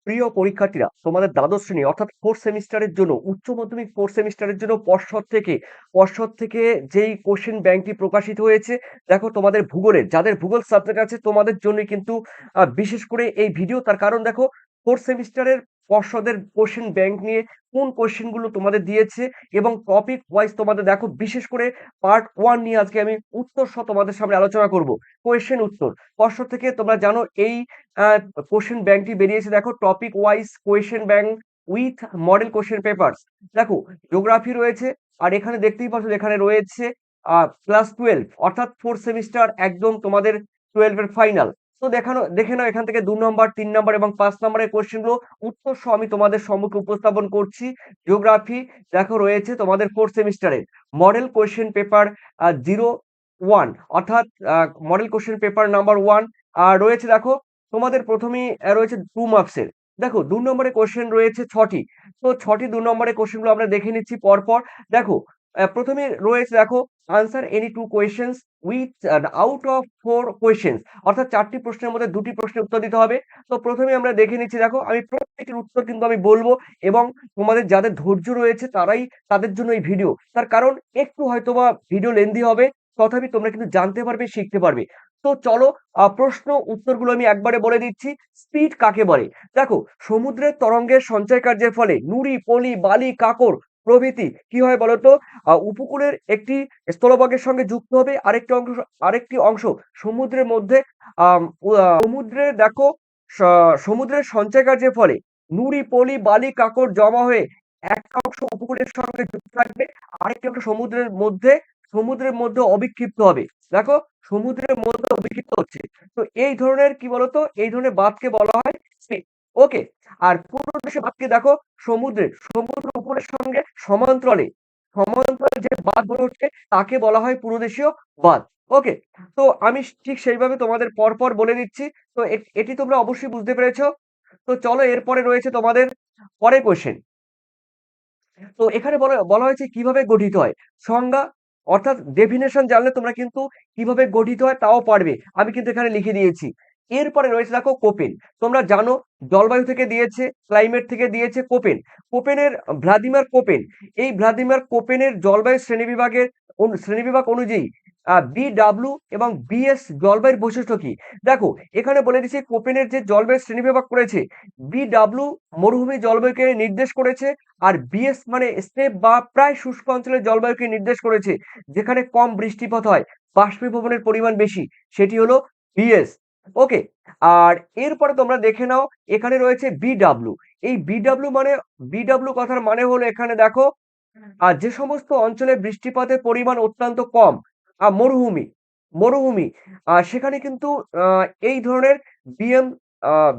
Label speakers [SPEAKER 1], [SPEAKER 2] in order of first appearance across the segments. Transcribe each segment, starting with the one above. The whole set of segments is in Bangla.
[SPEAKER 1] প্রিয় পরীক্ষার্থীরা, তোমাদের দ্বাদশ শ্রেণী অর্থাৎ ফোর্থ সেমিস্টারের জন্য উচ্চ মাধ্যমিক ফোর্থ সেমিস্টারের জন্য পর্ষদ থেকে যেই কোশ্চেন ব্যাংকটি প্রকাশিত হয়েছে, দেখো তোমাদের ভূগোলের যাদের ভূগোল সাবজেক্ট আছে তোমাদের জন্য কিন্তু বিশেষ করে এই ভিডিও। তার কারণ দেখো, ফোর্থ সেমিস্টারের পর্ষদের কোশ্চেন ব্যাংক নিয়ে কোন কোশ্চেনগুলো তোমাদের দিয়েছে এবং টপিক ওয়াইজ তোমাদের দেখো, বিশেষ করে পার্ট 1 নিয়ে আজকে আমি উত্তর সহ তোমাদের সামনে আলোচনা করব। কোশ্চেন উত্তর পর্ষদ থেকে তোমরা জানো এই কোশ্চেন ব্যাংকটি বেরিয়েছে। দেখো, topic wise question bank with model question papers. দেখো, জিওগ্রাফি রয়েছে, আর এখানে দেখতেই পাচ্ছ এখানে রয়েছে ক্লাস 12 অর্থাৎ ফোর্থ সেমিস্টার, একদম তোমাদের 12 এর ফাইনাল। তো দেখে নাও এখান থেকে 2 নম্বর, 3 নম্বর এবং 5 নম্বরের কোশ্চেনগুলো উত্তর সহ আমি তোমাদের সম্মুখে উপস্থাপন করছি। জিওগ্রাফি দেখো রয়েছে তোমাদের ফোর্থ সেমিস্টারের মডেল কোশ্চেন পেপার 01, অর্থাৎ মডেল কোশ্চেন পেপার নাম্বার 1 রয়েছে। দেখো, তোমাদের প্রথমেই রয়েছে 2 মার্কসের। দেখো, 2 নম্বরের কোশ্চেন রয়েছে 6টি। তো 6টি 2 নম্বরের কোশ্চেনগুলো আমরা দেখে নিচ্ছি পরপর। দেখো, প্রথমে রয়েছে, দেখো, answer any 2 questions with out of 4 questions, অর্থাৎ 4টি প্রশ্নের মধ্যে 2টি প্রশ্নের উত্তর দিতে হবে। তো প্রথমে আমরা দেখে নিচ্ছি। দেখো, আমি প্রত্যেকটির উত্তর কিন্তু আমি বলবো, এবং তোমাদের যাদের ধৈর্য রয়েছে তাদের জন্য এই ভিডিও। তার কারণ একটু হয়তোবা ভিডিও লেন্দি হবে, তথাপি তোমরা কিন্তু জানতে পারবে, শিখতে পারবে। তো চলো, প্রশ্ন উত্তরগুলো আমি একবারে বলে দিচ্ছি। স্পিড কাকে বলে? দেখো, সমুদ্রের তরঙ্গের সঞ্চয় কার্যের ফলে নুড়ি, পলি, বালি, কাঁকর প্রভৃতি কি হয় বলতো? উপকূলের একটি স্থলভাগের সঙ্গে যুক্ত হবে, আরেকটি অংশ সমুদ্রের মধ্যে। সমুদ্রে দেখো, সমুদ্রের সঞ্চয় কার্যের ফলে নুড়ি, পলি, বালি, কাঁকর জমা হয়ে একটা অংশ উপকূলের সঙ্গে যুক্ত থাকবে, আরেকটি অংশ সমুদ্রের মধ্যে অবিক্ষিপ্ত হবে। দেখো, সমুদ্রের মধ্যে অবিক্ষিপ্ত হচ্ছে। তো এই ধরনের কি বলতো, এই ধরনের বাঁধকে বলা হয় স্পিড। ওকে। আর পুরোদেশে বাঁধকে দেখো, সমুদ্র উপকূলের সঙ্গে সমান্তরালে যে বাঁধ গড়ে উঠছে তাকে বলা হয় পুরোদেশীয় বাঁধ। ওকে। তো আমি ঠিক সেইভাবে তোমাদের পরপর বলে দিচ্ছি। তো এটি তোমরা অবশ্যই বুঝতে পেরেছো। তো চলো, এরপরে রয়েছে তোমাদের পরের কোশ্চেন। তো এখানে বলা বলা হয়েছে কিভাবে গঠিত হয়। সংজ্ঞা অর্থাৎ ডেফিনেশন জানলে তোমরা কিন্তু কিভাবে গঠিত হয় তাও পারবে। আমি কিন্তু এখানে লিখে দিয়েছি। এরপরে রয়েছে, দেখো, কোপেন। তোমরা জানো জলবায়ু থেকে দিয়েছে, ক্লাইমেট থেকে দিয়েছে কোপেন। কোপেনের ভ্লাদিমির কোপেন, এই ভ্লাদিমির কোপেনের জলবায়ু শ্রেণীবিভাগ অনুযায়ী BW এবং BS জলবায়ুর বৈশিষ্ট্য কি? দেখো, এখানে বলে দিচ্ছি কোপেনের যে জলবায়ু শ্রেণীবিভাগ করেছে, BW মরুভূমি জলবায়ুকে নির্দেশ করেছে, আর বিএস মানে স্টেপ বা প্রায় শুষ্ক অঞ্চলের জলবায়ুকে নির্দেশ করেছে, যেখানে কম বৃষ্টিপাত হয়, বাষ্পীভবনের পরিমাণ বেশি, সেটি হলো বিএস। ওকে। আর এরপরে তোমরা দেখে নাও, এখানে রয়েছে বিডাব্লিউ। এই বিডাব্লিউ কথার মানে হলো, এখানে দেখো, আর যে সমস্ত অঞ্চলে বৃষ্টিপাতের পরিমাণ অত্যন্ত কম, মরুভূমি মরুভূমি সেখানে কিন্তু এই ধরনের বিএম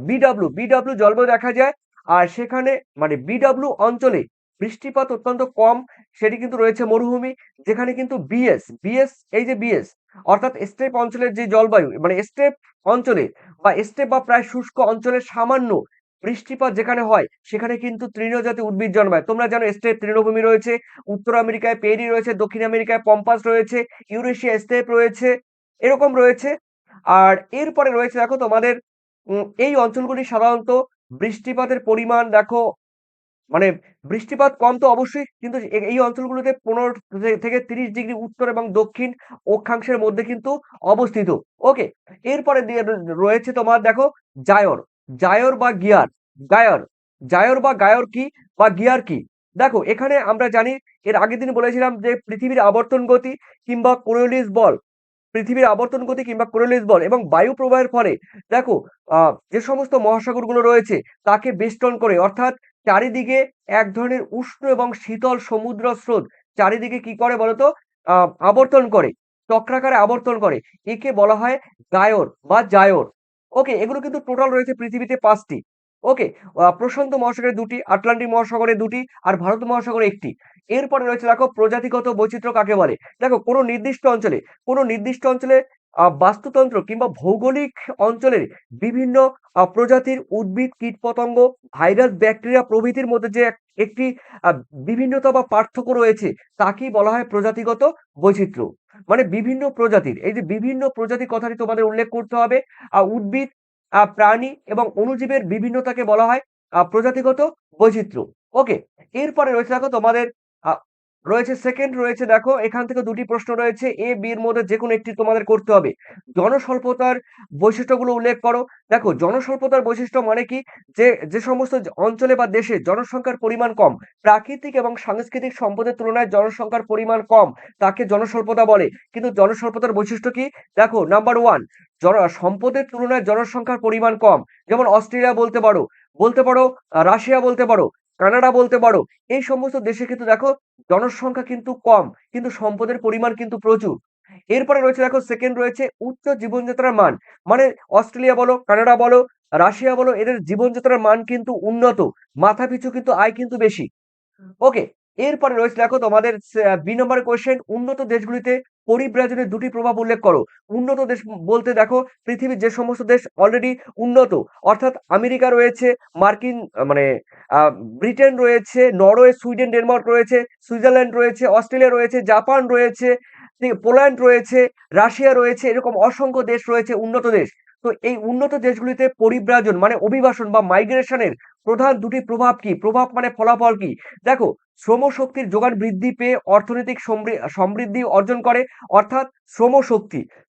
[SPEAKER 1] বিডাব্লিউ জলবায়ু দেখা যায়। আর সেখানে মানে বিডাব্লিউ অঞ্চলে বৃষ্টিপাত অত্যন্ত কম, সেটি কিন্তু রয়েছে মরুভূমি। যেখানে কিন্তু বিএস, এই যে বিএস অর্থাৎ স্টেপ অঞ্চলের যে জলবায়ু, মানে স্টেপ অঞ্চলে বা প্রায় শুষ্ক অঞ্চলের সামান্য বৃষ্টিপাত যেখানে হয়, সেখানে কিন্তু তৃণজাতীয় উদ্ভিদ জন্মায়। তোমরা জানো স্টেপ তৃণভূমি রয়েছে, উত্তর আমেরিকায় পেরি রয়েছে, দক্ষিণ আমেরিকায় পম্পাস রয়েছে, ইউরেশিয়া স্টেপ রয়েছে, এরকম রয়েছে। আর এরপরে রয়েছে, দেখো, তোমাদের এই অঞ্চলগুলি সাধারণত বৃষ্টিপাতের পরিমাণ দেখো, মানে বৃষ্টিপাত কম তো অবশ্যই, কিন্তু এই অঞ্চলগুলোতে 15 থেকে 30 ডিগ্রি উত্তর এবং দক্ষিণ অক্ষাংশের মধ্যে কিন্তু অবস্থিত। ওকে। এরপরে দিয়ে রয়েছে তোমার, দেখো, জায়র জায়র বা গিয়ার গায়র জায়র বা গায়র কি বা গিয়ার কি? দেখো, এখানে আমরা জানি, এর আগের দিন বলেছিলাম যে পৃথিবীর আবর্তন গতি কিংবা কোরিওলিস বল এবং বায়ু প্রবাহের ফলে, দেখো, যে সমস্ত মহাসাগরগুলো রয়েছে তাকে বেষ্টন করে, অর্থাৎ চারিদিকে এক ধরনের উষ্ণ এবং শীতল সমুদ্র স্রোত চারিদিকে কি করে বলতো, আবর্তন করে, চক্রাকারে আবর্তন করে। একে বলা হয় গায়র বা জায়র। ওকে। এগুলো কিন্তু টোটাল রয়েছে পৃথিবীতে 5টি। ওকে। প্রশান্ত মহাসাগরে 2টি, আটলান্টিক মহাসাগরে 2টি, আর ভারত মহাসাগরে 1টি। এরপরে রয়েছে, দেখো, প্রজাতিগত বৈচিত্র্য কাকে বলে? দেখো, কোনো নির্দিষ্ট অঞ্চলে বাস্তুতন্ত্র কিংবা ভৌগোলিক অঞ্চলের বিভিন্ন প্রজাতির উদ্ভিদ, কীটপতঙ্গ, ভাইরাস, ব্যাকটেরিয়া প্রভৃতির মধ্যে যে একটি বিভিন্নতা বা পার্থক্য রয়েছে, তাকেই বলা হয় প্রজাতিগত বৈচিত্র্য। মানে বিভিন্ন প্রজাতির, এই যে বিভিন্ন প্রজাতির কথাটি তোমাদের উল্লেখ করতে হবে। উদ্ভিদ প্রাণী এবং অণুজীবের বিভিন্নতাকে বলা হয় প্রজাতিগত বৈচিত্র্য। ওকে, এরপরে রয়েছে দেখো তোমাদের আ রয়েছে সেকেন্ড রয়েছে দেখো এখান থেকে ২ টি প্রশ্ন রয়েছে। A, B এর মধ্যে যেকোনো একটি তোমাদের করতে হবে। জনস্বল্পতার বৈশিষ্ট্যগুলো উল্লেখ করো। দেখো জনস্বল্পতার বৈশিষ্ট্য মানে কি? যে সমস্ত অঞ্চলে বা দেশে জনসংখ্যার পরিমাণ কম, প্রাকৃতিক এবং সাংস্কৃতিক সম্পদের তুলনায় জনসংখ্যার পরিমাণ কম, তাকে জনস্বল্পতা বলে। কিন্তু জনস্বল্পতার বৈশিষ্ট্য কি? দেখো নাম্বার 1, সম্পদের তুলনায় জনসংখ্যার পরিমাণ কম। যেমন অস্ট্রেলিয়া বলতে পারো রাশিয়া বলতে পারো, কানাডা বলতে পারো। এই সমস্ত দেশে কিন্তু দেখো জনসংখ্যা কিন্তু কম, কিন্তু সম্পদের পরিমাণ কিন্তু প্রচুর। এরপরে রয়েছে দেখো সেকেন্ড রয়েছে উচ্চ জীবনযাত্রার মান। মানে অস্ট্রেলিয়া বলো, কানাডা বলো, রাশিয়া বলো, এদের জীবনযাত্রার মান কিন্তু উন্নত। মাথাপিছু কিন্তু আয় কিন্তু বেশি। ওকে, এরপরে রয়েছে দেখো তোমাদের ২ নম্বরের কোয়েশ্চেন, উন্নত দেশগুলিতে পরিব্রাজনের ২ টি প্রভাব উল্লেখ করো। উন্নত দেশ বলতে দেখো পৃথিবীর যে সমস্ত দেশ অলরেডি উন্নত, অর্থাৎ আমেরিকা রয়েছে, মার্কিন মানে ব্রিটেন রয়েছে, নরওয়ে, সুইডেন, ডেনমার্ক রয়েছে, সুইজারল্যান্ড রয়েছে, অস্ট্রেলিয়া রয়েছে, জাপান রয়েছে, পোল্যান্ড রয়েছে, রাশিয়া রয়েছে, এরকম অসংখ্য দেশ রয়েছে উন্নত দেশ। তো এই উন্নত দেশগুলিতে পরিব্রাজন মানে অভিবাসন বা মাইগ্রেশনের প্রধান ২ টি প্রভাব কি? প্রভাব মানে ফলাফল কি? দেখো, শ্রমশক্তির যোগান বৃদ্ধি পেয়ে অর্থনৈতিক সমৃদ্ধি অর্জন করে, অর্থাৎ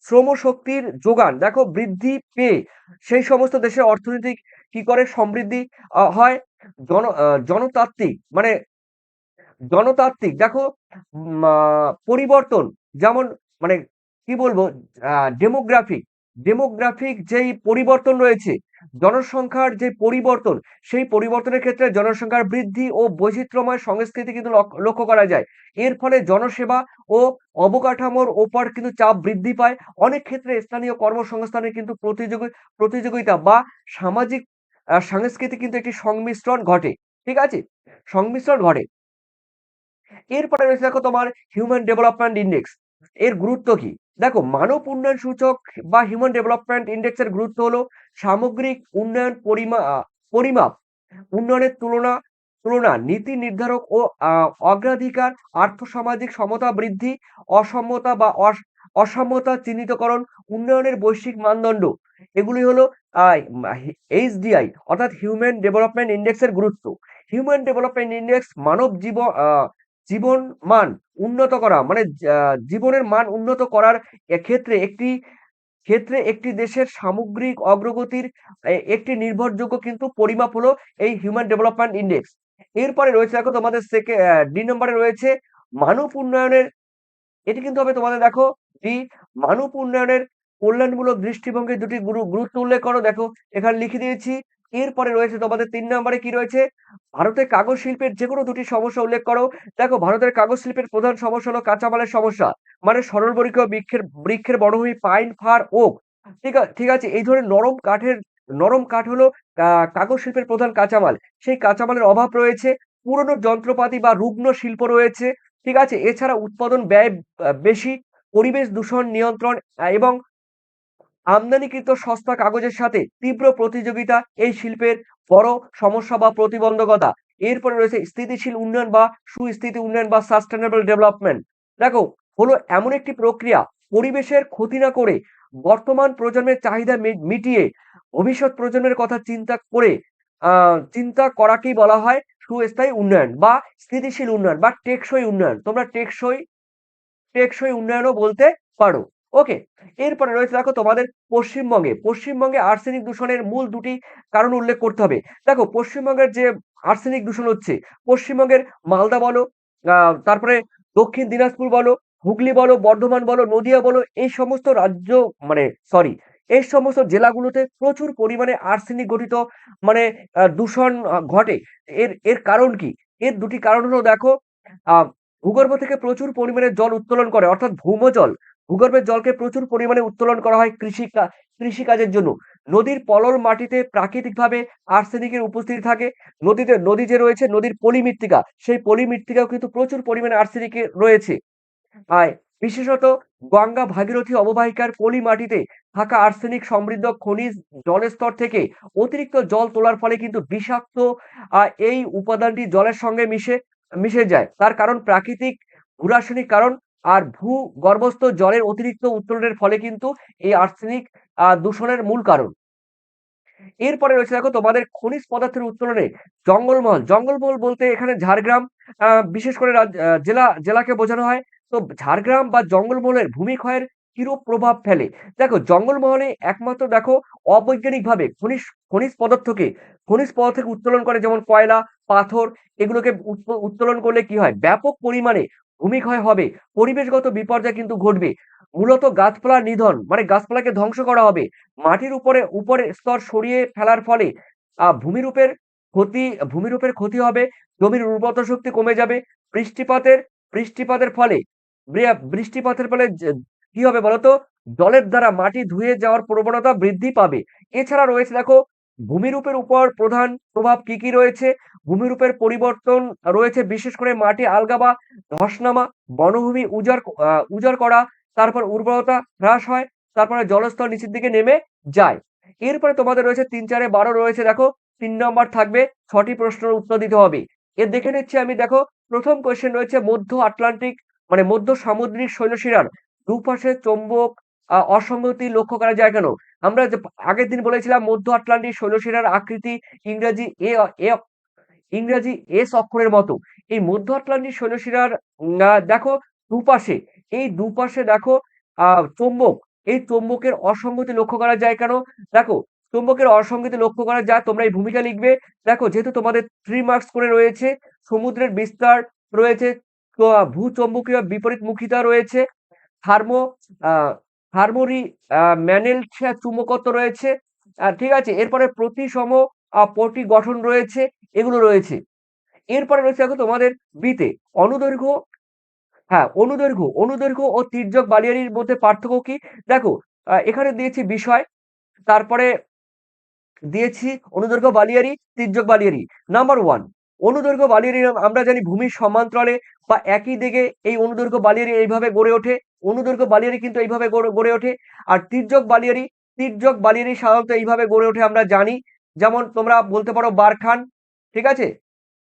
[SPEAKER 1] শ্রমশক্তির যোগান দেখো বৃদ্ধি পেয়ে সেই সমস্ত দেশের অর্থনৈতিক কি করে সমৃদ্ধি হয়। জনতাত্ত্বিক মানে জনতাত্ত্বিক দেখো পরিবর্তন, যেমন মানে কি বলবো, ডেমোগ্রাফিক ডেমোগ্রাফিক যেই পরিবর্তন রয়েছে, জনসংখ্যার যে পরিবর্তন, সেই পরিবর্তনের ক্ষেত্রে জনসংখ্যার বৃদ্ধি ও বৈচিত্র্যময় সংস্কৃতি কিন্তু লক্ষ্য করা যায়। এর ফলে জনসেবা ও অবকাঠামোর ওপর কিন্তু চাপ বৃদ্ধি পায়। অনেক ক্ষেত্রে স্থানীয় কর্মসংস্থানের কিন্তু প্রতিযোগিতা বা সামাজিক সাংস্কৃতিক কিন্তু একটি সংমিশ্রণ ঘটে। ঠিক আছে? সংমিশ্রণ ঘটে। এরপরে রয়েছে দেখো তোমার হিউম্যান ডেভেলপমেন্ট ইন্ডেক্স। এর গুরুত্ব কি? দেখো মানব উন্নয়ন সূচক বা হিউম্যান ডেভেলপমেন্ট ইন্ডেক্স এর গুরুত্ব হলো সামগ্রিক উন্নয়ন পরিমাপ, উন্নয়নের তুলনা, নীতি নির্ধারক ও অগ্রাধিকার, আর্থসামাজিক সমতা বৃদ্ধি, অসমতা বা অসাম্যতা চিহ্নিতকরণ, উন্নয়নের বৈশ্বিক মানদণ্ড। এগুলি হলো এইচডিআই অর্থাৎ হিউম্যান ডেভেলপমেন্ট ইন্ডেক্স এর গুরুত্ব। হিউম্যান ডেভেলপমেন্ট ইন্ডেক্স মানব জীবন মান উন্নত করা মানে জীবনের মান উন্নত করার ক্ষেত্রে একটি দেশের সামগ্রিক অগ্রগতির একটি নির্ভরযোগ্য কিন্তু পরিমাপ হলো এই হিউম্যান ডেভেলপমেন্ট ইন্ডেক্স। এরপরে রয়েছে দেখো তোমাদের ২ নম্বরে রয়েছে মানব উন্নয়নের, এটি কিন্তু হবে তোমাদের দেখো ডি, মানব উন্নয়নের কল্যাণমূলক দৃষ্টিভঙ্গির ২ টি গুরুত্ব উল্লেখ করো। দেখো এখানে লিখে দিয়েছি। এরপরে রয়েছে তোমাদের ৩ নম্বরে কি রয়েছে? ভারতের কাগজ শিল্পের যেকোনো ২ টি সমস্যা উল্লেখ করো। দেখো ভারতের কাগজ শিল্পের প্রধান সমস্যা হলো কাঁচামালের সমস্যা। মানে সরলবৃক্ষ বৃক্ষের বনভূমি পাইন, ফার, ওক। ঠিক আছে? এই ধরনের নরম কাঠ হলো কাগজ শিল্পের প্রধান কাঁচামাল। সেই কাঁচামালের অভাব রয়েছে। পুরনো যন্ত্রপাতি বা রুগ্ন শিল্প রয়েছে। ঠিক আছে? এছাড়া উৎপাদন ব্যয় বেশি, পরিবেশ দূষণ নিয়ন্ত্রণ এবং আমদানিকৃত সস্তা কাগজের সাথে তীব্র প্রতিযোগিতা এই শিল্পের বড় সমস্যা বা প্রতিবন্ধকতা। এরপরে রয়েছে স্থিতিশীল উন্নয়ন বা সুস্থিতি উন্নয়ন বা সাস্টেনেবল ডেভেলপমেন্ট। দেখো হলো এমন একটি প্রক্রিয়া পরিবেশের ক্ষতি না করে বর্তমান প্রজন্মের চাহিদা মিটিয়ে ভবিষ্যৎ প্রজন্মের কথা চিন্তা করাকেই বলা হয় সুস্থায়ী উন্নয়ন বা স্থিতিশীল উন্নয়ন বা টেকসই উন্নয়ন। তোমরা টেকসই উন্নয়নও বলতে পারো। ওকে, এরপরে রয়েছে দেখো তোমাদের পশ্চিমবঙ্গে আর্সেনিক দূষণের মূল ২ টি কারণ উল্লেখ করতে হবে। দেখো পশ্চিমবঙ্গের যে আর্সেনিক দূষণ হচ্ছে, পশ্চিমবঙ্গের মালদা বলো, তারপরে দক্ষিণ দিনাজপুর বলো, হুগলি বলো, বর্ধমান বলো, নদিয়া বলো, এই সমস্ত রাজ্য মানে সরি এই সমস্ত জেলাগুলোতে প্রচুর পরিমাণে আর্সেনিক ঘটিত মানে দূষণ ঘটে। এর কারণ কি? এর ২ টি কারণ হলো দেখো আ ভূগর্ভ থেকে প্রচুর পরিমাণে জল উত্তোলন করে, অর্থাৎ ভৌমজল। ভূগর্ভের জলকে প্রচুর পরিমাণে উত্তোলন করা হয় কৃষিকাজের জন্য। নদীর পলল মাটিতে প্রাকৃতিকভাবে আর্সেনিকের উপস্থিতি থাকে। নদী যে রয়েছে, নদীর পলি মৃত্তিকা, সেই পলি মৃত্তিকাও কিন্তু প্রচুর পরিমাণে আর্সেনিক রয়েছে। আয় বিশেষত গঙ্গা ভাগীরথী অববাহিকার পলি মাটিতে থাকা আর্সেনিক সমৃদ্ধ খনিজ জলের স্তর থেকে অতিরিক্ত জল তোলার ফলে কিন্তু বিষাক্ত এই উপাদানটি জলের সঙ্গে মিশে যায়। তার কারণ প্রাকৃতিক ভূরাসায়নিক কারণ আর ভূগর্ভস্থ জলের অতিরিক্ত উত্তোলনের ফলে কিন্তু এই আর্সেনিক দূষণের মূল কারণ। এরপরে রয়েছে দেখো তোমাদের খনিজ পদার্থের উত্তোলনে জঙ্গলমহল। জঙ্গলমহল বলতে এখানে ঝাড়গ্রাম বিশেষ করে জেলাকে বোঝানো হয়। তো ঝাড়গ্রাম বা জঙ্গলমহলের ভূমিক্ষয়ের কিরূপ প্রভাব ফেলে? দেখো জঙ্গলমহলে একমাত্র দেখো অবৈজ্ঞানিকভাবে খনিজ পদার্থকে উত্তোলন করে, যেমন কয়লা, পাথর, এগুলোকে উত্তোলন করলে কি হয়? ব্যাপক পরিমাণে ভূমিক্ষয় হবে, পরিবেশগত বিপর্যয় কিন্তু ঘটবে। মূলত গাছপালা নিধন, মানে গাছপালাকে ধ্বংস করা হবে। মাটির উপরের স্তর সরিয়ে ফেলার ফলে ভূমিরূপের ক্ষতি ভূমিরূপের ক্ষতি হবে, জমির উর্বরতা শক্তি কমে যাবে। বৃষ্টিপাতের বৃষ্টিপাতের ফলে বৃষ্টিপাতের ফলে কি হবে বলতো? জলের দ্বারা মাটি ধুয়ে যাওয়ার প্রবণতা বৃদ্ধি পাবে। এছাড়া রয়েছে দেখো ভূমিরূপের উপর প্রধান প্রভাব কি, কি রয়েছে? ভূমিরূপের পরিবর্তন রয়েছে, বিশেষ করে মাটি আলগা বা ধস নামা, বনভূমি উজাড় করা, তারপর উর্বরতা হ্রাস হয়, তারপরে জলস্তর নিচের দিকে নেমে যায়। এরপরে তোমাদের রয়েছে ৩, ৪, ১২ রয়েছে দেখো। ৩ নম্বর থাকবে, ৬টি প্রশ্নের উত্তর দিতে হবে। দেখে নিচ্ছি আমি দেখো। প্রথম কোয়েশ্চেন রয়েছে মধ্য আটলান্টিক মানে মধ্য সামুদ্রিক শৈলশিরার দুপাশে চৌম্বক অসঙ্গতি লক্ষ্য করা যায় কেন? আমরা যে আগের দিন বলেছিলাম মধ্য আটলান্টিক শৈলশিরার আকৃতি ইংরেজি এ এ ইংরেজি এস অক্ষরের মতো। এই মধ্য আটলান্টিক শৈলশিরার দেখো দুপাশে, এই দুপাশে দেখো চৌম্বক, এই চৌম্বকের অসঙ্গতি লক্ষ্য করা যায় কেন? দেখো চৌম্বকের অসঙ্গতি লক্ষ্য করা যায়, তোমরা এই ভূমিকা লিখবে। দেখো যেহেতু তোমাদের 3 মার্কস করে রয়েছে, সমুদ্রের বিস্তার রয়েছে, তো ভূচৌম্বকীয় বিপরীতমুখিতা রয়েছে, থার্মো আহ হারমোনি ম্যানেলসা চুম্বকত্ব রয়েছে। ঠিক আছে? এরপরে প্রতিসম পটি গঠন রয়েছে, এগুলো রয়েছে। এরপরে রয়েছে দেখো তোমাদের বিতে অনুদৈর্ঘ্য, হ্যাঁ, অনুদৈর্ঘ্য ও তির্যক বালিয়ারির মধ্যে পার্থক্য কি? দেখো এখানে দিয়েছি বিষয়, তারপরে দিয়েছি অনুদৈর্ঘ্য বালিয়ারি, তির্যক বালিয়ারি। নাম্বার 1, অনুদৈর্ঘ্য বালিয়ারি আমরা জানি ভূমির সমান্তরালে বা একই দিকে এই অনুদৈর্ঘ্য বালিয়ারি এইভাবে গড়ে ওঠে। অনুদৈর্ঘ্য বালিয়ারি কিন্তু এইভাবে গড়ে ওঠে। আর তির্যক বালিয়ারি সাধারণত এইভাবে গড়ে ওঠে আমরা জানি। যেমন তোমরা বলতে পারো বারখান, ঠিক আছে?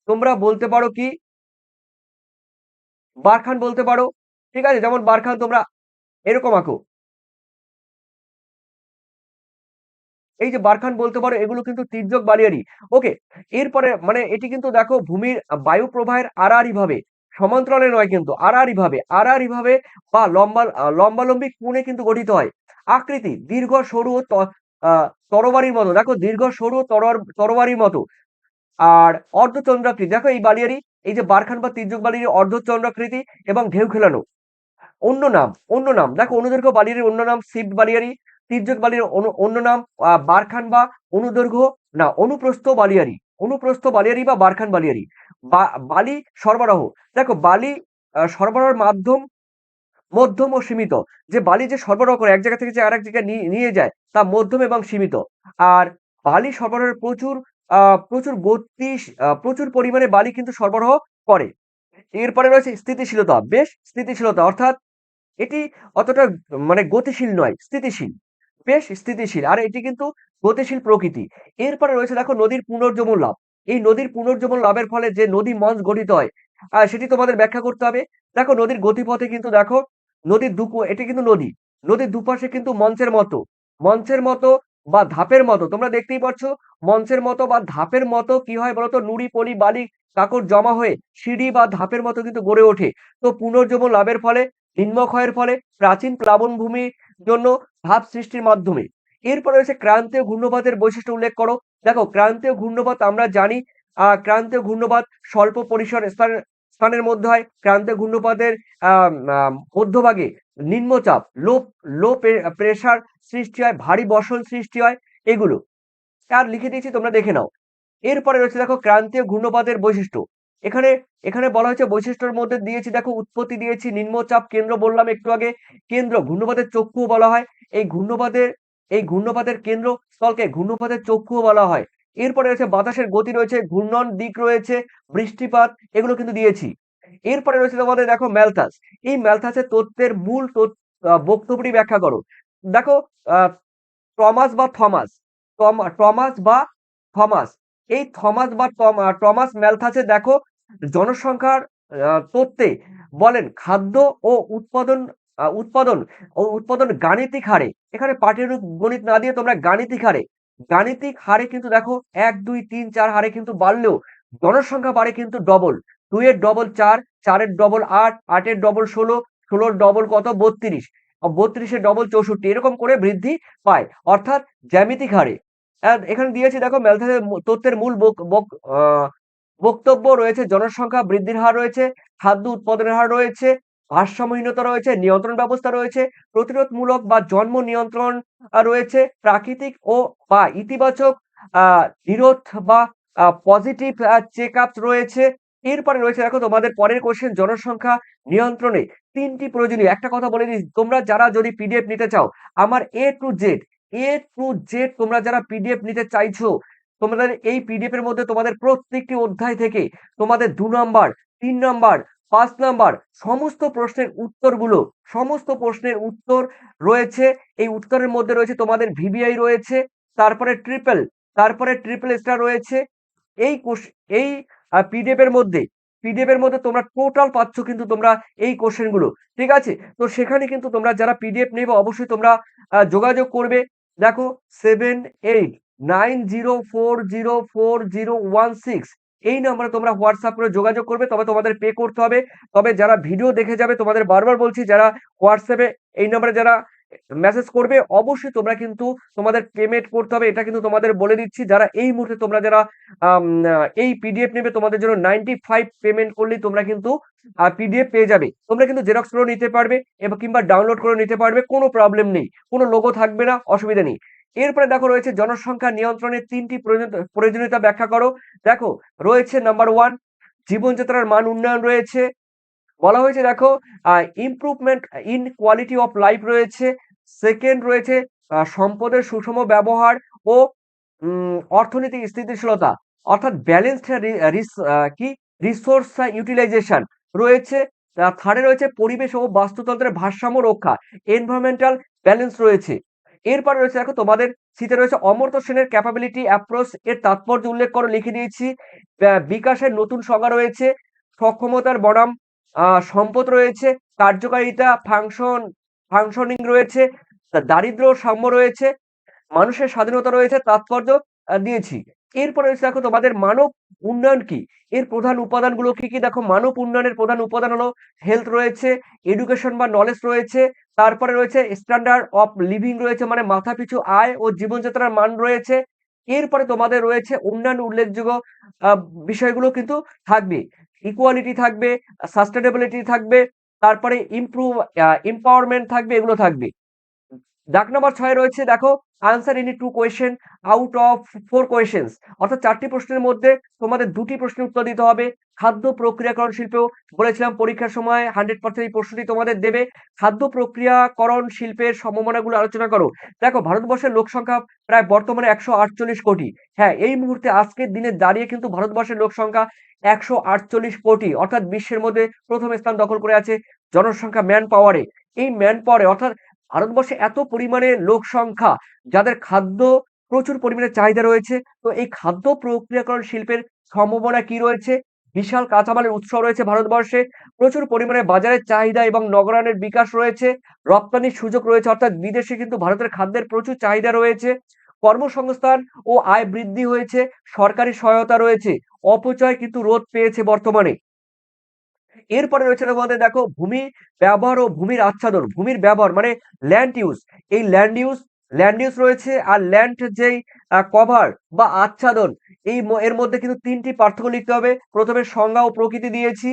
[SPEAKER 1] তোমরা বলতে পারো কি? বারখান বলতে পারো, ঠিক আছে? যেমন বারখান তোমরা এরকম আঁকো। এই যে বারখান বলতে পারো, এগুলো কিন্তু তির্যক বালিয়ারি। ওকে, এরপরে মানে এটি কিন্তু দেখো ভূমির বায়ু প্রবাহের আড়াআড়ি ভাবে, সমান্তরালে নয় কিন্তু আড়াআড়ি ভাবে বা লম্বালম্বি কোণে কিন্তু গঠিত হয়। আকৃতি দীর্ঘ সরু ও তরবারির মতো, দেখো দীর্ঘ সরু তরবারির মতো। আর অর্ধচন্দ্রাকৃতি, দেখো এই বালিয়ারি, এই যে বারখান বা তির্যক বালিয়ারি অর্ধচন্দ্রাকৃতি এবং ঢেউ খেলানো। অন্য নাম দেখো অনুদৈর্ঘ্য বালিয়ারির অন্য নাম শিফট বালিয়ারি, তির্যক বালিয়ারির অন্য নাম বারখান বা অনুদৈর্ঘ্য না অনুপ্রস্থ বালিয়ারি বা বারখান বালিয়ারি। বালি সরবরাহ, দেখো বালি সরবরাহের মাধ্যম মধ্যম ও সীমিত। যে বালি যে সরবরাহ করে এক জায়গা থেকে যে আরেক জায়গায় নিয়ে যায় তা মধ্যম এবং সীমিত। আর বালি সরবরাহের প্রচুর পরিমাণে বালি কিন্তু সরবরাহ করে। এরপরে রয়েছে স্থিতিশীলতা, বেশ স্থিতিশীলতা অর্থাৎ এটি অতটা মানে গতিশীল নয়, স্থিতিশীল, বেশ স্থিতিশীল। আর এটি কিন্তু গতিশীল প্রকৃতি। এরপরে রয়েছে দেখো নদীর পুনর্জীবন লাভ। এই নদীর পুনর্জীবন লাভের ফলে যে নদী মঞ্চ গঠিত হয়, সেটি তোমাদের ব্যাখ্যা করতে হবে। দেখো নদীর গতিপথে কিন্তু দেখো এটি কিন্তু নদীর দুপাশে কিন্তু মঞ্চের মতো বা ধাপের মতো, তোমরা দেখতেই পাচ্ছ মঞ্চের মতো বা ধাপের মতো কি হয় বলতো? নুড়ি পলি বালি কাকর জমা হয়ে সিঁড়ি বা ধাপের মতো কিন্তু গড়ে ওঠে। তো পুনর্জীবন লাভের ফলে, নিম্নক্ষয়ের ফলে, প্রাচীন প্লাবনভূমির জন্য ভাব সৃষ্টির মাধ্যমে। এরপরে রয়েছে ক্রান্তীয় ঘূর্ণবাতের বৈশিষ্ট্য উল্লেখ করো। দেখো ক্রান্তীয় ঘূর্ণবাত আমরা জানি, ক্রান্তীয় ঘূর্ণবাত স্বল্প পরিসর স্থানের মধ্যে হয়। ক্রান্তীয় ঘূর্ণবাতের মধ্যভাগে নিম্নচাপ, লো প্রেসার সৃষ্টি হয়, ভারী বর্ষণ সৃষ্টি হয়, এগুলো আর লিখে দিয়েছি, তোমরা দেখে নাও। এরপরে রয়েছে দেখো ক্রান্তীয় ঘূর্ণবাতের বৈশিষ্ট্য। এখানে এখানে বলা হয়েছে বৈশিষ্ট্যের মধ্যে দিয়েছি, দেখো উৎপত্তি দিয়েছি, নিম্নচাপ কেন্দ্র বললাম একটু আগে, কেন্দ্র ঘূর্ণবাতের চক্ষু বলা হয়। এই ঘূর্ণবাতের কেন্দ্র স্থলকে ঘূর্ণবাতের চক্ষু বলা হয়। এরপরে রয়েছে বাতাসের গতি রয়েছে, ঘূর্ণন দিক রয়েছে, বৃষ্টিপাত, এগুলো কিন্তু দিয়েছি। এরপরে রয়েছে তোমাদের দেখো ম্যালথাস। এই ম্যালথাসের তত্ত্বের মূল বক্তব্যটি ব্যাখ্যা করো। দেখো আহ টমাস বা থমাস টমাস বা থমাস এই টমাস ম্যালথাসে দেখো জনসংখ্যার তত্ত্বে বলেন খাদ্য ও উৎপাদন গাণিতিক হারে, এখানে পাটিগণিত না দিয়ে তোমরা গাণিতিক হারে গাণিতিক হারে কিন্তু দেখো ১, ২, ৩, ৪ হারে কিন্তু বাড়লেও জনসংখ্যা বাড়ে কিন্তু ডবল। ২ এর ডবল ৪, ৪ এর ডবল ৮, ৮ এর ডবল ১৬, ১৬ এর ডবল কত ৩২, ৩২ এর ডবল ৬৪ এরকম করে বৃদ্ধি পায়। অর্থাৎ জ্যামিতিক হারে। এখানে দিয়েছি দেখো ম্যালথসের তথ্যের মূল বক্তব্য রয়েছে জনসংখ্যা বৃদ্ধির হার রয়েছে, খাদ্য উৎপাদনের হার রয়েছে, ভারসাম্যহীনতা রয়েছে, নিয়ন্ত্রণ ব্যবস্থা রয়েছে, প্রতিরোধমূলক বা জন্ম নিয়ন্ত্রণ রয়েছে, প্রাকৃতিক ও বা ইতিবাচক নিরোধ বা পজিটিভ চেকআপস রয়েছে। এরপরে রয়েছে দেখো তোমাদের পরের কোয়েশ্চেন জনসংখ্যা নিয়ন্ত্রণে ৩ টি প্রয়োজনীয় একটা কথা বলে দিই তোমরা যারা যদি পিডিএফ নিতে চাও আমার A to Z তোমরা যারা পিডিএফ নিতে চাইছো তোমাদের এই পিডিএফ এর মধ্যে তোমাদের প্রত্যেকটি অধ্যায় থেকে তোমাদের ২ নাম্বার, ৩ নাম্বার, ৫ নাম্বার সমস্ত প্রশ্নের উত্তর রয়েছে। এই উত্তরের মধ্যে রয়েছে তোমাদের ভিভিআই রয়েছে, তারপরে ট্রিপল স্টার রয়েছে। এই এই পিডিএফ এর মধ্যে তোমরা টোটাল পাচ্ছ কিন্তু তোমরা এই কোশ্চেন গুলো। ঠিক আছে? তো সেখানে কিন্তু তোমরা যারা পিডিএফ নেবে অবশ্যই তোমরা যোগাযোগ করবে। দেখো 7890404016 এই নম্বরে তোমরা হোয়াটসঅ্যাপ করে যোগাযোগ করবে তবে তোমাদের পে করতে হবে। তবে যারা ভিডিও দেখে যাবে তোমাদের বারবার বলছি যারা হোয়াটসঅ্যাপে এই নম্বরে যারা মেসেজ করবে অবশ্যই তোমরা কিন্তু তোমাদের পেমেন্ট করতে হবে এটা কিন্তু তোমাদের বলে দিচ্ছি। যারা এই মুহূর্তে তোমরা যারা এই পিডিএফ নেবে তোমাদের জন্য 95 পেমেন্ট করলেই তোমরা কিন্তু পিডিএফ পেয়ে যাবে। তোমরা কিন্তু জেরক্স করেও নিতে পারবে এবং কিংবা ডাউনলোড করেও নিতে পারবে কোনো প্রবলেম নেই। কোনো লোগো থাকবে না, অসুবিধা নেই। এরপরে দেখো রয়েছে জনসংখ্যা নিয়ন্ত্রণের ৩ টি প্রয়োজনীয়তা ব্যাখ্যা করো। দেখো রয়েছে নাম্বার 1 জীবনযাত্রার মান উন্নয়ন রয়েছে। বলা হয়েছে দেখো improvement in quality of life রয়েছে। সেকেন্ড রয়েছে সম্পদের সুষম ব্যবহার ও অর্থনৈতিক স্থিতিশীলতা অর্থাৎ ব্যালেন্সড কি রিসোর্স ইউটিলাইজেশন রয়েছে। থার্ডে রয়েছে পরিবেশ ও বাস্তুতন্ত্রের ভারসাম্য রক্ষা এনভায়রনমেন্টাল ব্যালেন্স রয়েছে। এরপরে রয়েছে দেখো তোমাদের শীতে রয়েছে অমর্ত্য সেনের ক্যাপাবিলিটি অ্যাপ্রোচ এর তাৎপর্য উল্লেখ করে লিখে দিয়েছি। বিকাশের নতুন সংজ্ঞা রয়েছে। সক্ষমতার বনাম সম্পদ রয়েছে, কার্যকারিতা ফাংশনিং রয়েছে, দারিদ্র্য সাম্য রয়েছে, মানুষের স্বাধীনতা রয়েছে, তাৎপর্য দিয়েছি। এরপরে রয়েছে দেখো তোমাদের মানব উন্নয়ন কি? এর প্রধান উপাদানগুলো কি, কি? দেখো মানব উন্নয়নের প্রধান উপাদান হলো হেলথ রয়েছে, এডুকেশন বা নলেজ রয়েছে, তারপরে রয়েছে স্ট্যান্ডার্ড অফ লিভিং রয়েছে মানে মাথাপিছু আয় ও জীবনযাত্রার মান রয়েছে। এরপরে তোমাদের রয়েছে অন্যান্য উল্লেখযোগ্য আ বিষয়গুলো কিন্তু থাকবে। ইকুয়ালিটি থাকবে, সাস্টেনেবিলিটি থাকবে, তারপরে এম্পাওয়ারমেন্ট থাকবে, এগুলো থাকবে। দাগ নাম্বার ৬ রয়েছে দেখো answer any 2 question out of 4 questions অর্থাৎ ৪ টি প্রশ্নের মধ্যে তোমাদের ২ টি প্রশ্নের উত্তর দিতে হবে। খাদ্য প্রক্রিয়াকরণ শিল্পেও বলেছিলাম পরীক্ষার সময় 100% এই প্রশ্নটি তোমাদের দেবে। খাদ্য প্রক্রিয়াকরণ শিল্পের সম্ভাবনাগুলো আলোচনা করো। দেখো ভারতবর্ষের লোকসংখ্যা প্রায় বর্তমানে ১৪৮ কোটি। হ্যাঁ, এই মুহূর্তে আজকের দিনে দাঁড়িয়ে কিন্তু ভারতবর্ষের লোকসংখ্যা ১৪৮ কোটি অর্থাৎ বিশ্বের মধ্যে ১ম স্থান দখল করে আছে জনসংখ্যা ম্যান পাওয়ারে। এই ম্যান পাওয়ারে অর্থাৎ ভারতবর্ষে এত পরিমাণে লোক সংখ্যা যাদের খাদ্য প্রচুর পরিমাণে চাহিদা রয়েছে। তো এই খাদ্য প্রক্রিয়াকরণ শিল্পের সম্ভাবনা কি রয়েছে? বিশাল কাঁচামালের উৎস রয়েছে ভারতবর্ষে। প্রচুর পরিমাণে বাজারের চাহিদা এবং নগরায়নের বিকাশ রয়েছে। রপ্তানির সুযোগ রয়েছে অর্থাৎ বিদেশে কিন্তু ভারতের খাদ্যের প্রচুর চাহিদা রয়েছে। কর্মসংস্থান ও আয় বৃদ্ধি হয়েছে। সরকারি সহায়তা রয়েছে। অপচয় কিন্তু রোধ পেয়েছে বর্তমানে। এরপরে রয়েছে তোমাদের দেখো ভূমি ব্যবহার ও ভূমির আচ্ছাদন। ভূমির ব্যবহার মানে ল্যান্ড ইউজ। এই ল্যান্ড ইউজ রয়েছে আর ল্যান্ড যেই কভার বা আচ্ছাদন এর মধ্যে কিন্তু ৩ টি পার্থক্য লিখতে হবে। প্রথমে সংজ্ঞা ও প্রকৃতি দিয়েছি,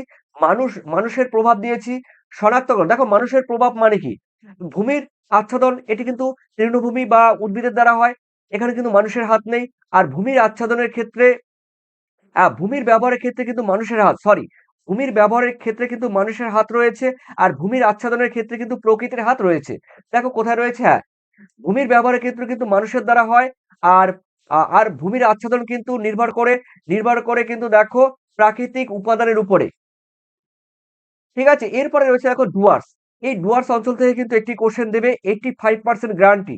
[SPEAKER 1] মানুষের প্রভাব দিয়েছি, শনাক্তকরণ। দেখো মানুষের প্রভাব মানে কি? ভূমির আচ্ছাদন এটি কিন্তু তৃণভূমি বা উদ্ভিদের দ্বারা হয়। এখানে কিন্তু মানুষের হাত নেই। আর ভূমির আচ্ছাদনের ক্ষেত্রে ভূমির ব্যবহারের ক্ষেত্রে কিন্তু ভূমির ব্যবহারের ক্ষেত্রে কিন্তু মানুষের হাত রয়েছে আর ভূমির আচ্ছাদনের ক্ষেত্রে কিন্তু প্রকৃতির হাত রয়েছে। দেখো কোথায় রয়েছে? হ্যাঁ, ভূমির ব্যবহারের ক্ষেত্রে কিন্তু মানুষের দ্বারা হয় আর আর ভূমির আচ্ছাদন কিন্তু নির্ভর করে কিন্তু দেখো প্রাকৃতিক উপাদানের উপরে। ঠিক আছে? এরপরে রয়েছে দেখো ডুয়ার্স। এই ডুয়ার্স অঞ্চল থেকে কিন্তু একটি কোশ্চেন দেবে 85% গ্যারান্টি।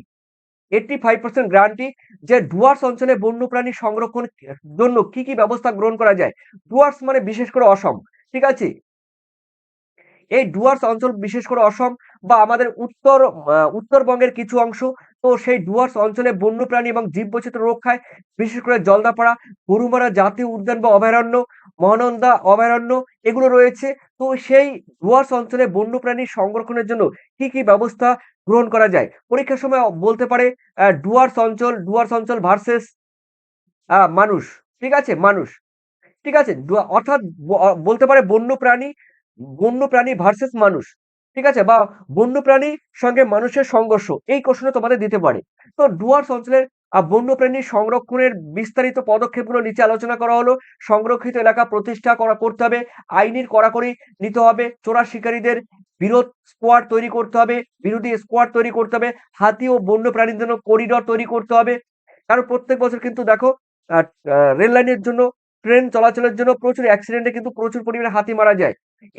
[SPEAKER 1] 85% গ্যারান্টি যে ডুয়ার্স অঞ্চলে বন্যপ্রাণী সংরক্ষণ জন্য কি, কি ব্যবস্থা গ্রহণ করা যায়? ডুয়ার্স মানে বিশেষ করে অসম। ঠিক আছে? এই ডুয়ার্স অঞ্চল বিশেষ করে অসম বা আমাদের উত্তরবঙ্গের কিছু অংশ তো সেই ডুয়ার্স অঞ্চলে বন্যপ্রাণী এবং জীববৈচিত্র্য রক্ষায় বিশেষ করে জলদাপাড়া, গরুমারা জাতীয় উদ্যান বা অভয়ারণ্য, মহানন্দা অভয়ারণ্য এগুলো রয়েছে। তো সেই ডুয়ার্স অঞ্চলে বন্যপ্রাণী সংরক্ষণের জন্য কি, কি ব্যবস্থা গ্রহণ করা যায়? পরীক্ষার সময় বলতে পারে ডুয়ার্স অঞ্চল ভার্সেস মানুষ। ঠিক আছে? মানুষ। ঠিক আছে? অর্থাৎ বলতে পারে বন্যপ্রাণী ভার্সেস মানুষ। ঠিক আছে? বা বন্যপ্রাণীর সঙ্গে মানুষের সংঘর্ষ। এই কোশ্চেনও তোমাদের দিতে পারে। তো ডুয়ার্স অঞ্চলের বন্যপ্রাণী সংরক্ষণের বিস্তারিত পদক্ষেপগুলো নিচে আলোচনা করা হলো। সংরক্ষিত এলাকা প্রতিষ্ঠা করতে হবে। আইনের কড়াকড়ি নিতে হবে। চোরা শিকারীদের বিরোধী স্কোয়াড তৈরি করতে হবে। হাতি ও বন্যপ্রাণীর জন্য করিডোর তৈরি করতে হবে। কারণ প্রত্যেক বছর কিন্তু দেখো আ আ রেল লাইনের জন্য, ট্রেন চলাচলের জন্য প্রচুর অ্যাক্সিডেন্টে কিন্তু প্রচুর পরিমাণে হাতি মারা যায়।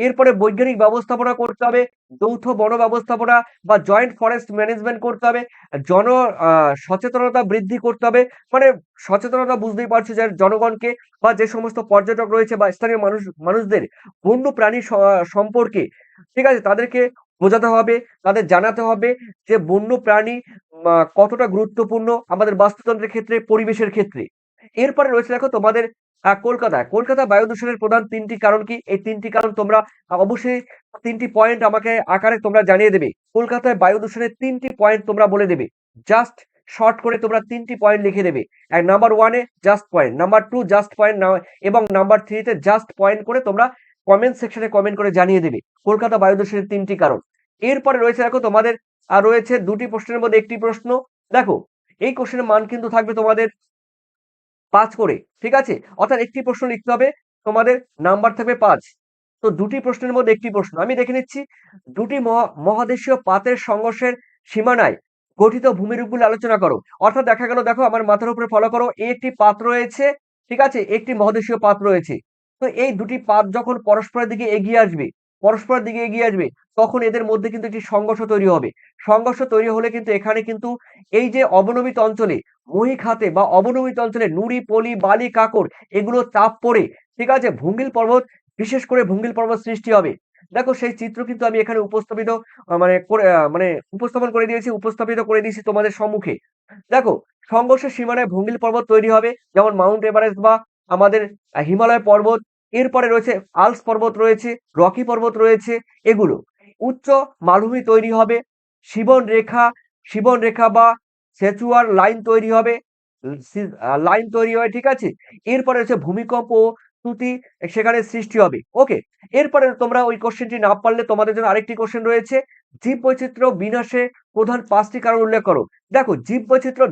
[SPEAKER 1] এরপরে বৈজ্ঞানিক ব্যবস্থাপনা করতে হবে, যৌথ বন ব্যবস্থাপনা বা জয়েন্ট ফরেস্ট ম্যানেজমেন্ট করতে হবে, জন আ সচেতনতা বৃদ্ধি করতে হবে। মানে সচেতনতা বুঝতেই পারছো যে জনগণকে বা যে সমস্ত পর্যটক রয়েছে বা স্থানীয় মানুষদের বন্য প্রাণী সম্পর্কে, ঠিক আছে? তাদেরকে বোঝাতে হবে, তাদের জানাতে হবে যে বন্য প্রাণী কতটা গুরুত্বপূর্ণ আমাদের বাস্তুতন্ত্রের ক্ষেত্রে, পরিবেশের ক্ষেত্রে। এরপরে রয়েছে দেখো তোমাদের কলকাতা বায়ু দূষণের প্রধান ৩ টি কারণ কি? এই ৩ টি কারণ তোমরা অবশ্যই ৩ টি পয়েন্ট আমাকে আকারে তোমরা জানিয়ে দেবে। কলকাতায় বায়ু দূষণের ৩ টি পয়েন্ট তোমরা বলে দেবে। জাস্ট শর্ট করে তোমরা ৩ টি পয়েন্ট লিখে দেবে। নাম্বার 1 এ just point, number 2 just point এবং নাম্বার 3 তে জাস্ট পয়েন্ট করে তোমরা কমেন্ট সেকশনে কমেন্ট করে জানিয়ে দেবে। কলকাতা বায়ু দূষণের ৩ টি কারণ। এরপরে রয়েছে দেখো তোমাদের রয়েছে ২ টি প্রশ্নের মধ্যে ১ টি প্রশ্ন। দেখো এই কোশ্চেনের মান কিন্তু থাকবে তোমাদের ৫ করে। ঠিক আছে? অর্থাৎ একটি প্রশ্ন লিখতে হবে, তোমাদের নাম্বার থাকবে ৫। তো ২ টি প্রশ্নের মধ্যে ১ টি প্রশ্ন। আমি দেখে নিচ্ছি ২ টি মহাদেশীয় পাতের সংঘর্ষের সীমানায় গঠিত ভূমিরূপগুলো আলোচনা করো। অর্থাৎ দেখা গেল দেখো আমার মাথার উপরে ফলো করো, একটি পাত রয়েছে, ঠিক আছে? একটি মহাদেশীয় পাত রয়েছে। তো এই ২ টি পাত যখন পরস্পরের দিকে এগিয়ে আসবে, তখন এদের মধ্যে কিন্তু একটি সংঘর্ষ তৈরি হবে। সংঘর্ষ তৈরি হলে কিন্তু এখানে কিন্তু এই যে অবনমিত অঞ্চলে মহীখাতে বা অবনমিত অঞ্চলে নুড়ি, পলি, বালি, কাঁকর এগুলো চাপ পড়ে, ঠিক আছে? বিশেষ করে ভূমিল পর্বত সৃষ্টি হবে। দেখো সেই চিত্র কিন্তু আমি এখানে উপস্থাপিত মানে উপস্থাপন করে দিয়েছি, উপস্থাপিত করে দিয়েছি তোমাদের সম্মুখে। দেখো সংঘর্ষের সীমানায় ভূমিল পর্বত তৈরি হবে, যেমন মাউন্ট এভারেস্ট বা আমাদের হিমালয় পর্বত। এরপরে রয়েছে আল্পস পর্বত রয়েছে, রকি পর্বত রয়েছে এগুলো। উচ্চ মালভূমি তৈরি হবে, জীবন রেখা জীবন রেখা বা সেচুয়ার লাইন তৈরি হয়, ঠিক আছে? এরপরে হচ্ছে ভূমিকম্প ও ত্রুটি সেখানে সৃষ্টি হবে। ওকে? এরপরে তোমরা ওই কোশ্চেনটি না পারলে তোমাদের জন্য আরেকটি কোশ্চেন রয়েছে। জীববৈচিত্র্য বিনাশে প্রধান ৫ টি কারণ উল্লেখ করো। দেখো জীববৈচিত্র্য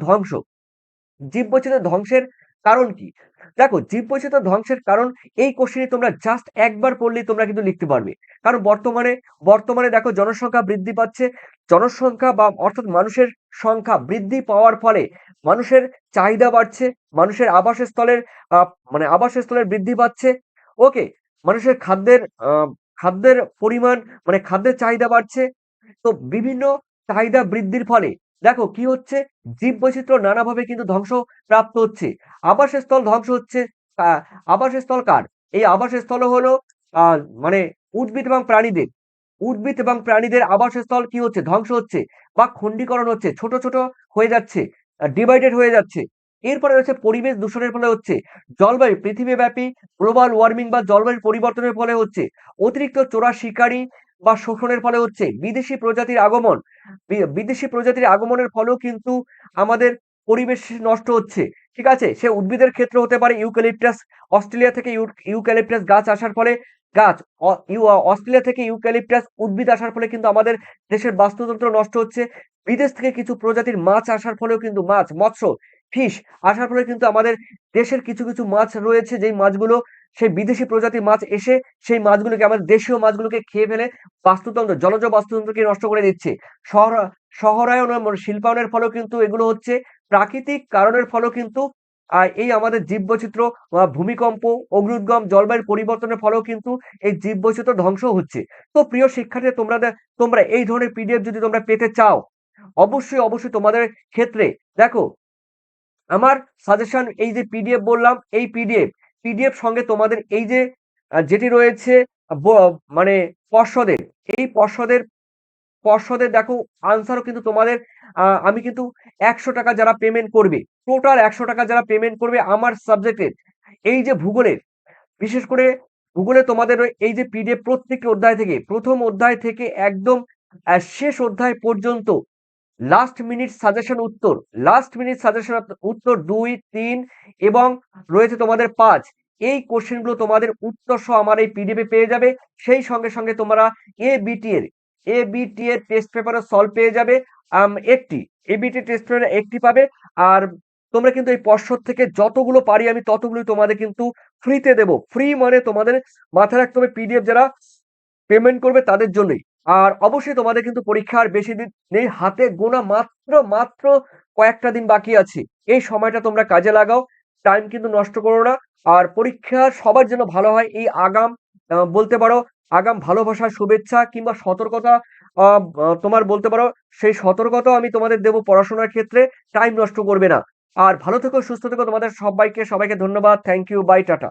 [SPEAKER 1] ধ্বংসের কারণ কি? দেখো জীববৈচিত্র্য ধ্বংসের কারণ এই কোশ্চেনটি তোমরা জাস্ট একবার পড়লেই তোমরা কিন্তু লিখতে পারবে। কারণ বর্তমানে দেখো জনসংখ্যা বৃদ্ধি পাচ্ছে। জনসংখ্যা বা অর্থাৎ মানুষের সংখ্যা বৃদ্ধি পাওয়ার ফলে মানুষের চাহিদা বাড়ছে। মানুষের আ আবাসস্থলের বৃদ্ধি পাচ্ছে। ওকে? মানুষের খাদ্যের পরিমাণ খাদ্যের চাহিদা বাড়ছে। তো বিভিন্ন চাহিদা বৃদ্ধির ফলে দেখো কি হচ্ছে, জীববৈচিত্র্য নানাভাবে কিন্তু ধ্বংস প্রাপ্ত হচ্ছে। আবাসস্থল ধ্বংস হচ্ছে। আহ, আবাসস্থল কার? এই আবাসস্থল হলো আহ, মানে উদ্ভিদ এবং প্রাণীদের আবাসস্থল কি হচ্ছে, ধ্বংস হচ্ছে বা খণ্ডীকরণ হচ্ছে, ছোট ছোট হয়ে যাচ্ছে, ডিভাইডেড হয়ে যাচ্ছে। এরপরে রয়েছে পরিবেশ দূষণের ফলে হচ্ছে পৃথিবীব্যাপী গ্লোবাল ওয়ার্মিং বা জলবায়ু পরিবর্তনের ফলে হচ্ছে, অতিরিক্ত চোরা শিকারী বা শোষণের ফলে হচ্ছে, বিদেশি প্রজাতির আগমনের ফলেও কিন্তু আমাদের পরিবেশ নষ্ট হচ্ছে। ঠিক আছে? সে উদ্ভিদের ক্ষেত্রে হতে পারে ইউক্যালিপটাস, অস্ট্রেলিয়া থেকে ইউক্যালিপটাস গাছ আসার ফলে গাছ অ ইউ আ অস্ট্রেলিয়া থেকে ইউক্যালিপটাস উদ্ভিদ আসার ফলে কিন্তু আমাদের দেশের বাস্তুতন্ত্র নষ্ট হচ্ছে। বিদেশ থেকে কিছু প্রজাতির মাছ আসার ফলেও কিন্তু মৎস্য, ফিশ আসার ফলে কিন্তু আমাদের দেশের কিছু মাছ রয়েছে যেই মাছগুলো সেই বিদেশি প্রজাতির মাছ এসে সেই মাছগুলোকে আমাদের দেশীয় মাছগুলোকে খেয়ে ফেলে জলজ বাস্তুতন্ত্রকে নষ্ট করে দিচ্ছে। শহর শহরায়ন ও শিল্পায়নের ফলেও কিন্তু এগুলো হচ্ছে। প্রাকৃতিক কারণের ফলেও কিন্তু এই আমাদের জীববৈচিত্র্য, ভূমিকম্প, অগ্ন্যুদ্গম, জলবায়ুর পরিবর্তনের ফলেও কিন্তু এই জীববৈচিত্র্য ধ্বংস হচ্ছে। তো প্রিয় শিক্ষার্থী, তোমরা এই ধরনের পিডিএফ যদি তোমরা পেতে চাও, অবশ্যই তোমাদের ক্ষেত্রে দেখো আমার সাজেশন, এই যে পিডিএফ বললাম, এই পিডিএফ সঙ্গে তোমাদের এই যে যেটি রয়েছে ব মানে পর্ষদের, এই পর্ষদের দেখো আনসারও কিন্তু তোমাদের আমি কিন্তু ১০০ টাকা যারা পেমেন্ট করবে, টোটাল ১০০ টাকা যারা পেমেন্ট করবে আমার সাবজেক্টের এই যে ভূগোলের, বিশেষ করে ভূগোলে তোমাদের এই যে পিডিএফ প্রত্যেকটি অধ্যায় থেকে, ১ম অধ্যায় থেকে একদম শেষ অধ্যায় পর্যন্ত লাস্ট মিনিট সাজেশন উত্তর ২, ৩ এবং রয়েছে তোমাদের ৫। এই কোশ্চেন গুলো তোমাদের উত্তর সহ আমার এই পিডিএফ এ পেয়ে যাবে। সেই সঙ্গে তোমরা এবিটি এর টেস্ট পেপারও সলভ পেয়ে যাবে। একটি এবিটি টেস্ট পেপার একটি পাবে। আর তোমরা কিন্তু এই পর্ষদ থেকে যতগুলো পারি আমি ততগুলোই তোমাদের কিন্তু ফ্রিতে দেব। ফ্রি মানে তোমাদের মাথায় রাখতে হবে পিডিএফ যারা পেমেন্ট করবে তাদের জন্যই। আর অবশ্যই তোমাদের কিন্তু পরীক্ষা আর বেশি দিন নেই, হাতে গোনা মাত্র কয়েকটা দিন বাকি আছে। এই সময়টা তোমরা কাজে লাগাও, টাইম কিন্তু নষ্ট করো না। আর পরীক্ষা সবার জন্য ভালো হয় এই আগাম বলতে পারো আগাম ভালোবাসা, শুভেচ্ছা কিংবা সতর্কতা তোমার বলতে পারো সেই সতর্কতাও আমি তোমাদের দেব পড়াশোনার ক্ষেত্রে। টাইম নষ্ট করবে না। আর ভালো থেকো, সুস্থ থেকো, তোমাদের সবাইকে ধন্যবাদ। Thank you, bye, tata.